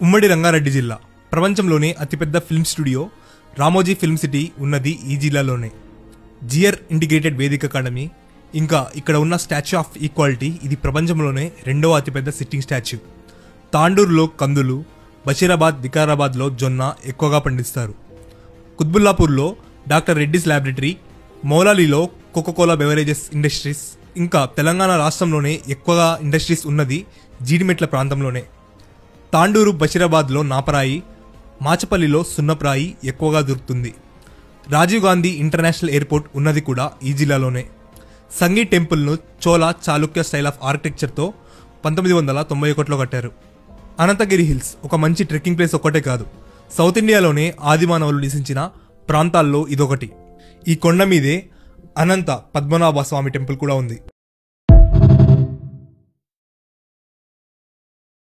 ఉమ్మడి రంగారెడ్డి జిల్లా ప్రపంచంలోనే అతిపెద్ద film studio Ramoji film city ఉన్నది ఈ జిల్లాలోనే. జిఆర్ ఇంటిగ్రేటెడ్ వేదిక అకాడమీ, ఇంకా ఇక్కడ ఉన్న స్టాచ్యూ ఆఫ్ ఈక్వాలిటీ ఇది ప్రపంచంలోనే రెండవ అతిపెద్ద సిట్టింగ్ స్టాచ్యూ. తాండూరులో కందులు, బషీరాబాద్, వికారాబాద్లో జొన్న ఎక్కువగా పండిస్తారు. కుత్బుల్లాపూర్లో డాక్టర్ రెడ్డిస్ ల్యాబొరేటరీ, మౌలాలీలో కోకోకోలా బెవరేజెస్ ఇండస్ట్రీస్, ఇంకా తెలంగాణ రాష్ట్రంలోనే ఎక్కువగా ఇండస్ట్రీస్ ఉన్నది జీడిమెట్ల ప్రాంతంలోనే. తాండూరు, బషీరాబాద్లో నాపరాయి, మాచపల్లిలో సున్నప్రాయి ఎక్కువగా దొరుకుతుంది. రాజీవ్ గాంధీ ఇంటర్నేషనల్ ఎయిర్పోర్ట్ ఉన్నది కూడా ఈ జిల్లాలోనే. సంగీ టెంపుల్ను చోళ చాళుక్య స్టైల్ ఆఫ్ ఆర్కిటెక్చర్తో 1991లో కట్టారు. అనంతగిరి హిల్స్ ఒక మంచి ట్రెక్కింగ్ ప్లేస్ ఒక్కటే కాదు, సౌత్ ఇండియాలోనే ఆదిమానవులు నివసించిన ప్రాంతాల్లో ఇదొకటి. ఈ కొండ మీదే అనంత పద్మనాభ స్వామి టెంపుల్ కూడా ఉంది.